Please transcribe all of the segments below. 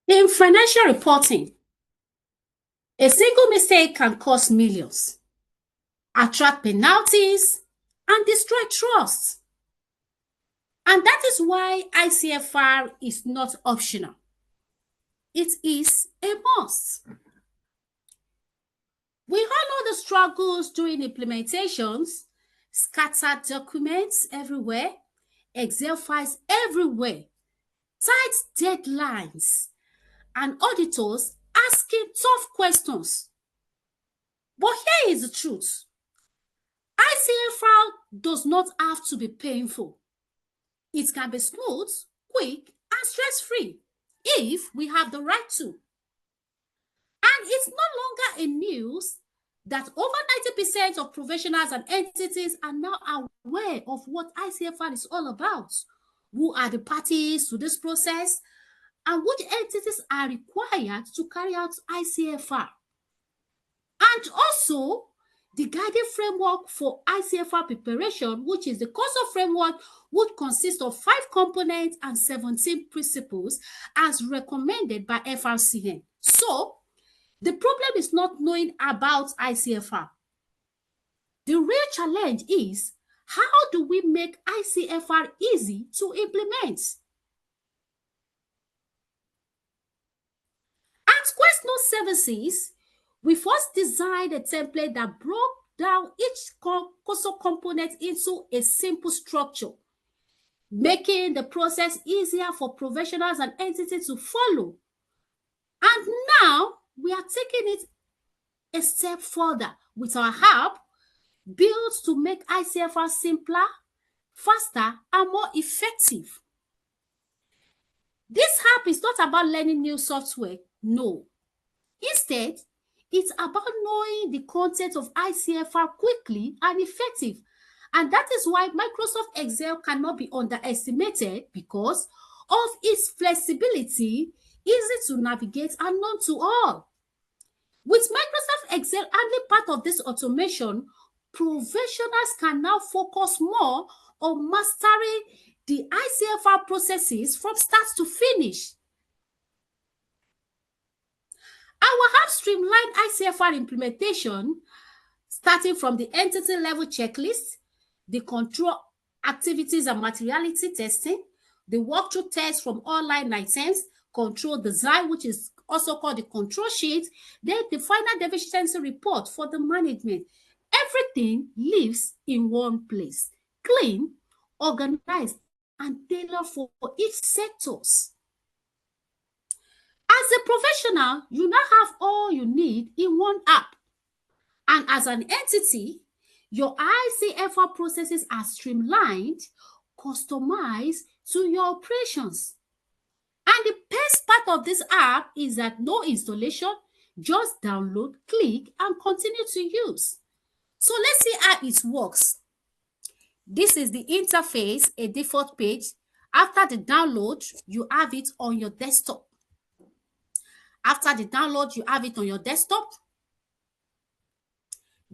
In financial reporting, a single mistake can cost millions, attract penalties, and destroy trust. And that is why ICFR is not optional. It is a must. We all know the struggles during implementations, scattered documents everywhere, Excel files everywhere, tight deadlines, and auditors asking tough questions. But here is the truth. ICFR does not have to be painful. It can be smooth, quick, and stress-free if we have the right to. And it's no longer a news that over 90% of professionals and entities are now aware of what ICFR is all about. Who are the parties to this process and which entities are required to carry out ICFR. And also, the guiding framework for ICFR preparation, which is the course of framework, would consist of 5 components and 17 principles as recommended by FRCN. So, the problem is not knowing about ICFR. The real challenge is, how do we make ICFR easy to implement? At QuestNote Services, we first designed a template that broke down each COSO component into a simple structure, making the process easier for professionals and entities to follow. And now we are taking it a step further with our app built to make ICFR simpler, faster, and more effective. This app is not about learning new software, no. Instead, it's about knowing the content of ICFR quickly and effective. And that is why Microsoft Excel cannot be underestimated because of its flexibility, easy to navigate, and known to all. With Microsoft Excel handling part of this automation, professionals can now focus more on mastering the ICFR processes from start to finish. Our app streamlined ICFR implementation, starting from the entity level checklist, the control activities and materiality testing, the walkthrough test from all line items, control design, which is also called the control sheet, then the final deficiency report for the management. Everything lives in one place, clean, organized, and tailored for each sectors. As a professional, you now have all you need in one app. And as an entity, your ICFR processes are streamlined, customized to your operations. And the best part of this app is that no installation, just download, click, and continue to use. So let's see how it works. This is the interface, a default page. After the download, you have it on your desktop. After the download, you have it on your desktop,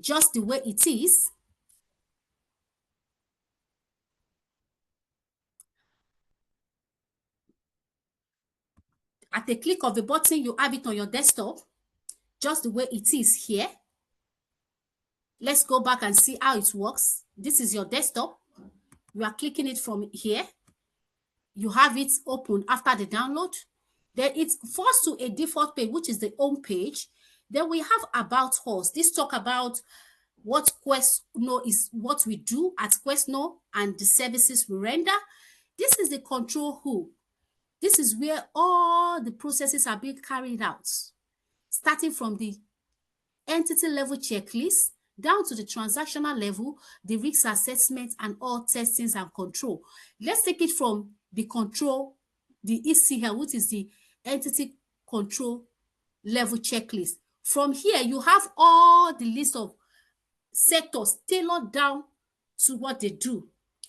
just the way it is. At the click of a button, you have it on your desktop, just the way it is here. Let's go back and see how it works. This is your desktop. You are clicking it from here. You have it open after the download. Then it's forced to a default page, which is the home page. Then we have About Us. This talk about what QuestNote is, what we do at QuestNote and the services we render. This is the control who. This is where all the processes are being carried out, starting from the entity level checklist down to the transactional level, the risk assessment, and all testings and control. Let's take it from the control, the ECL, which is the entity control level checklist. From here, you have all the list of sectors tailored down to what they do.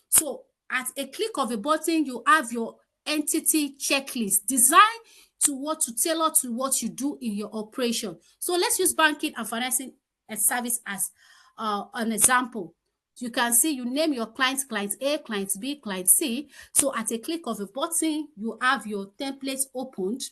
So at a click of a button, you have your entity checklist designed to tailor to what you do in your operation. So let's use banking and financing a service as an example. You can see you name your clients, client A, client B, client C. So at a click of a button, you have your templates opened.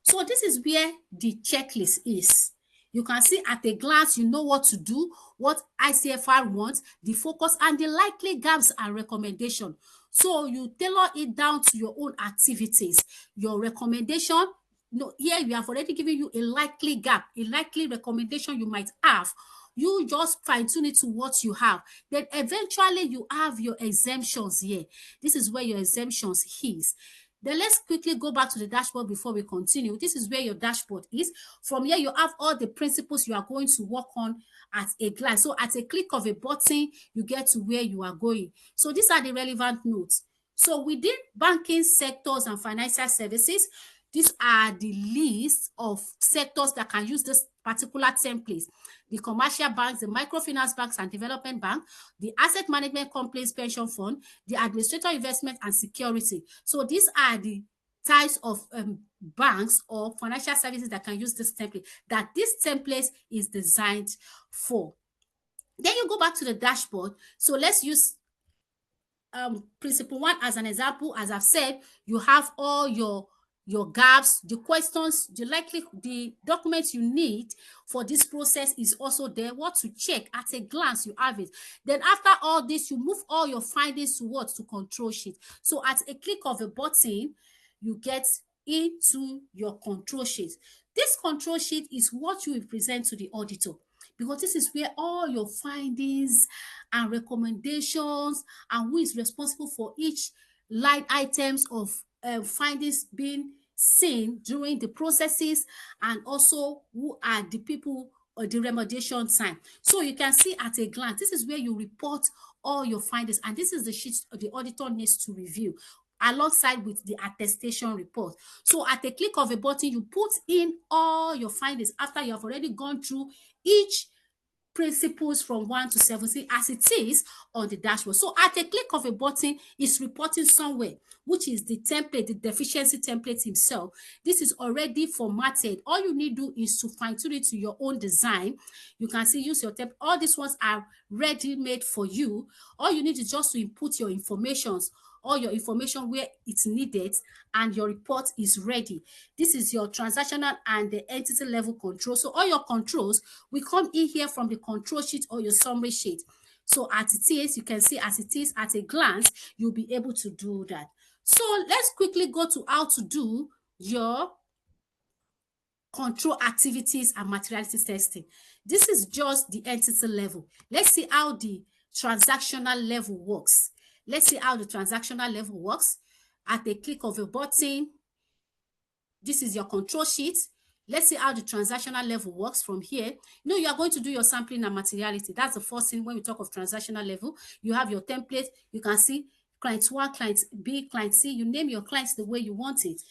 So this is where the checklist is. You can see at a glance, you know what to do, what ICFR wants, the focus, and the likely gaps and recommendation. So you tailor it down to your own activities. Your recommendation, no, here we have already given you a likely gap, a likely recommendation you might have. You just fine tune it to what you have. Then eventually you have your exemptions here. This is where your exemptions is. Then let's quickly go back to the dashboard before we continue. This is where your dashboard is. From here, you have all the principles you are going to work on at a glance. So at a click of a button, you get to where you are going. So these are the relevant notes. So within banking sectors and financial services, these are the list of sectors that can use this particular template. The commercial banks, the microfinance banks and development bank, the asset management companies pension fund, the administrator investment and security. So these are the types of banks or financial services that can use this template, that this template is designed for. Then you go back to the dashboard. So let's use principle one as an example. As I've said, you have all your gaps, the questions, the documents you need for this process is also there. What to check at a glance, you have it. Then after all this, you move all your findings towards to control sheet. So at a click of a button, you get into your control sheet. This control sheet is what you will present to the auditor, because this is where all your findings and recommendations and who is responsible for each line items of findings being seen during the processes, and also who are the people or the remediation time. So you can see at a glance, this is where you report all your findings, and this is the sheet the auditor needs to review alongside with the attestation report. So at a click of a button, you put in all your findings after you have already gone through each principles from 1 to 17 as it is on the dashboard. So at a click of a button, it's reporting somewhere, which is the template, the deficiency template himself. This is already formatted. All you need to do is to fine tune it to your own design. You can see, use your template. All these ones are ready made for you. All you need is just to input your informations, all your information where it's needed, and your report is ready. This is your transactional and the entity level control. So all your controls will come in here from the control sheet or your summary sheet. So as it is, you can see as it is at a glance, you'll be able to do that. So let's quickly go to how to do your control activities and materiality testing. This is just the entity level. Let's see how the transactional level works. Let's see how the transactional level works. At a click of a button, this is your control sheet. Let's see how the transactional level works from here. You are going to do your sampling and materiality. That's the first thing when we talk of transactional level. You have your template. You can see client 1, client B, client C. You name your clients the way you want it.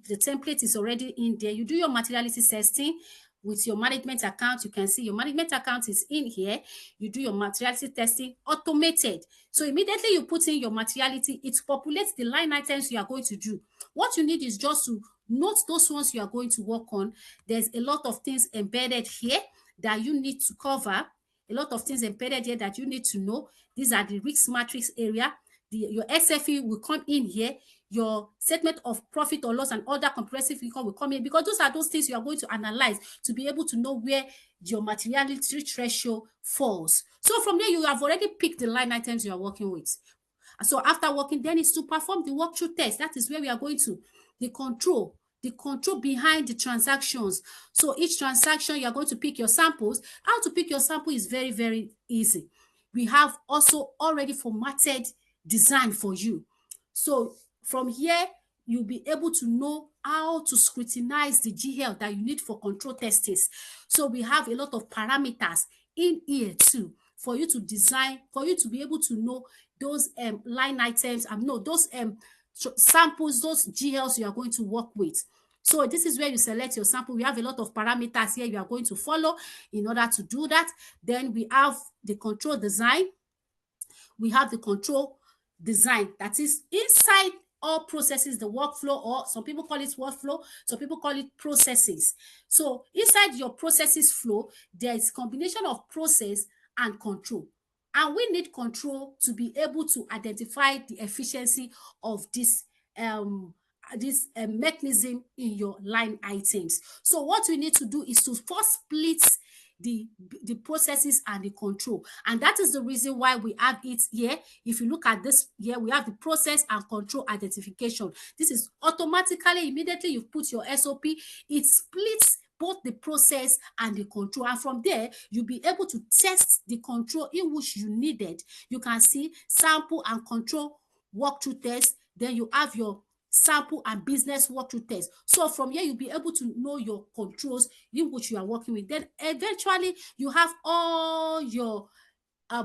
The template is already in there. You do your materiality testing with your management account. You can see your management account is in here. You do your materiality testing automated. So immediately you put in your materiality, it populates the line items you are going to do. What you need is just to note those ones you are going to work on. There's a lot of things embedded here that you need to cover. A lot of things embedded here that you need to know. These are the risk matrix area. Your SFE will come in here. Your statement of profit or loss and other comprehensive income will come in, because those are those things you are going to analyze to be able to know where your materiality threshold falls. So from there, you have already picked the line items you are working with. So after working, then it's to perform the walkthrough test. That is where we are going to the control behind the transactions. So each transaction, you are going to pick your samples. How to pick your sample is very, very easy. We have also already formatted design for you. So from here, you'll be able to know how to scrutinize the GL that you need for control testings. So we have a lot of parameters in here too for you to design, for you to be able to know those line items and know those samples, those GLs you are going to work with. So this is where you select your sample. We have a lot of parameters here you are going to follow in order to do that. Then we have the control design. We have the control design that is inside all processes, the workflow, or some people call it workflow, some people call it processes. So inside your processes flow, there is combination of process and control. And we need control to be able to identify the efficiency of this mechanism in your line items. So what we need to do is to first split the processes and the control, and that is the reason why we have it here. If you look at this here, we have the process and control identification. This is automatically, immediately you put your SOP, it splits both the process and the control, and from there you'll be able to test the control in which you needed. You can see sample and control walkthrough test, then you have your sample and business walkthrough test. So from here, you'll be able to know your controls in which you are working with. Then eventually, you have all your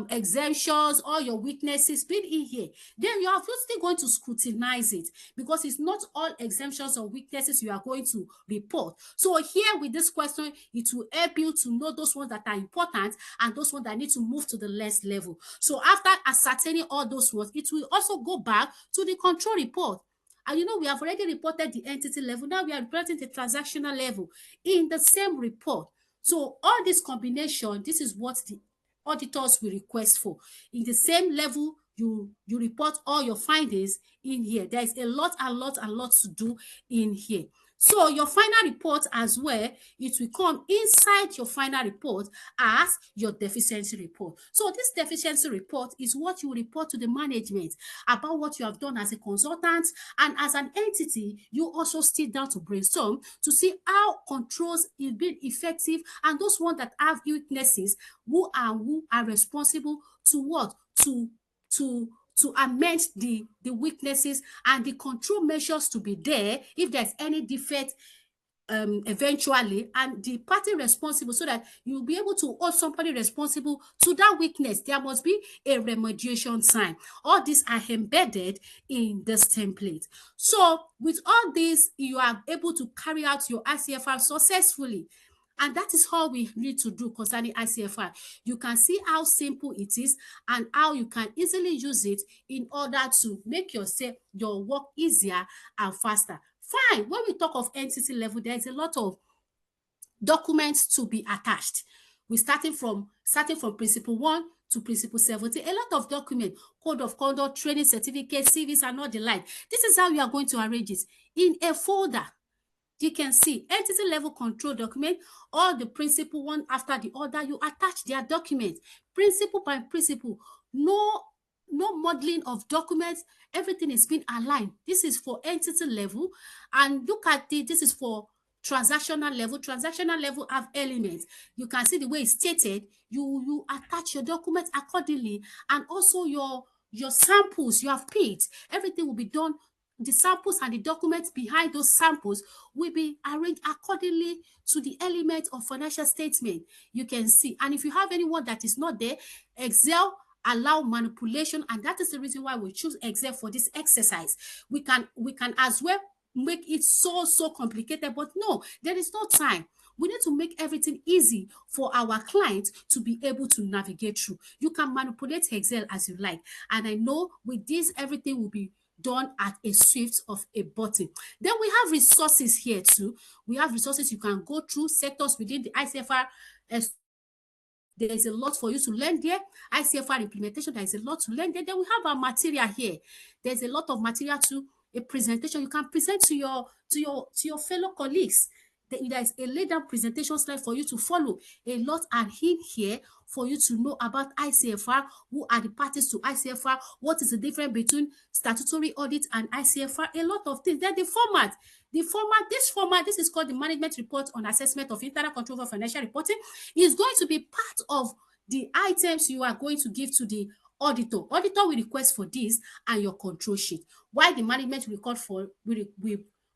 exemptions, all your weaknesses been in here. Then you are obviously going to scrutinize it, because it's not all exemptions or weaknesses you are going to report. So here with this question, it will help you to know those ones that are important and those ones that need to move to the next level. So after ascertaining all those ones, it will also go back to the control report. And we have already reported the entity level. Now we are reporting the transactional level in the same report. So all this combination, this is what the auditors will request for. In the same level, you report all your findings in here. There is a lot to do in here. So your final report as well, it will come inside your final report as your deficiency report. So this deficiency report is what you report to the management about what you have done as a consultant, and as an entity, you also sit down to brainstorm to see how controls is being effective, and those ones that have weaknesses, who are responsible to what? To amend the weaknesses, and the control measures to be there if there's any defect eventually, and the party responsible, so that you'll be able to hold somebody responsible to that weakness. There must be a remediation time. All these are embedded in this template. So with all this, you are able to carry out your ICFR successfully. And that is all we need to do concerning ICFR. You can see how simple it is and how you can easily use it in order to make your work easier and faster. Fine. When we talk of entity level, there is a lot of documents to be attached. We're starting from principle 1 to principle 17. A lot of documents, code of conduct, training certificates, CVs, and all the like. This is how you are going to arrange it in a folder. You can see entity level control document, all the principle one after the other, you attach their documents, principle by principle. No modeling of documents, everything is being aligned. This is for entity level, and look at this is for transactional level. Transactional level have elements. You can see the way it's stated. You attach your documents accordingly, and also your samples you have picked. Everything will be done. The samples and the documents behind those samples will be arranged accordingly to the element of financial statement. You can see, and if you have anyone that is not there, Excel allow manipulation, and that is the reason why we choose Excel for this exercise. We can as well make it so complicated, but no, there is no time. We need to make everything easy for our clients to be able to navigate through. You can manipulate Excel as you like, and I know with this everything will be done at a swift of a button. Then we have resources here too. We have resources you can go through, sectors within the ICFR. There is a lot for you to learn there. ICFR implementation, there is a lot to learn there. Then we have our material here. There's a lot of material to a presentation you can present to your fellow colleagues. There is a laid down presentation slide for you to follow. A lot are in here for you to know about ICFR, who are the parties to ICFR, what is the difference between statutory audit and ICFR, a lot of things. Then this format, this is called the Management Report on Assessment of Internal Control over Financial Reporting, is going to be part of the items you are going to give to the auditor. Auditor will request for this and your control sheet. While the management record for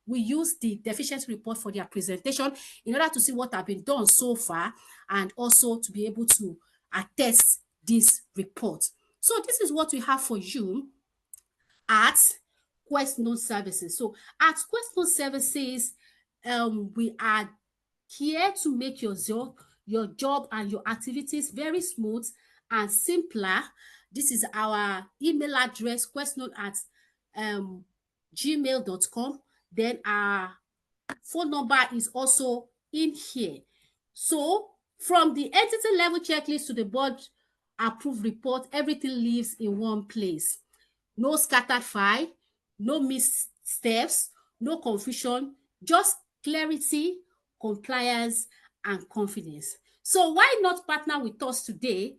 we use the deficiency report for their presentation in order to see what have been done so far, and also to be able to attest this report. So this is what we have for you at Quest Note Services. So at Quest Note Services, we are here to make your job and your activities very smooth and simpler. This is our email address, questnote at gmail.com. Then our phone number is also in here. So from the entity level checklist to the board approved report, everything lives in one place. No scattered file, no missed steps, no confusion, just clarity, compliance, and confidence. So why not partner with us today?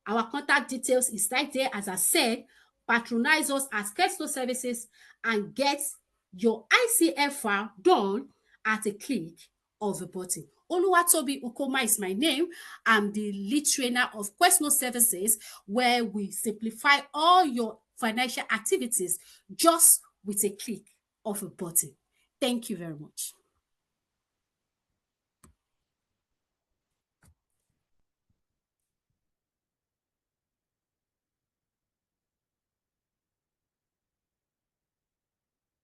Our contact details is right there. As I said, patronize us as Kesto Services and get your ICFR done at a click of a button. Oluwatobi Ukoma is my name. I'm the lead trainer of Quesno Services, where we simplify all your financial activities just with a click of a button. Thank you very much.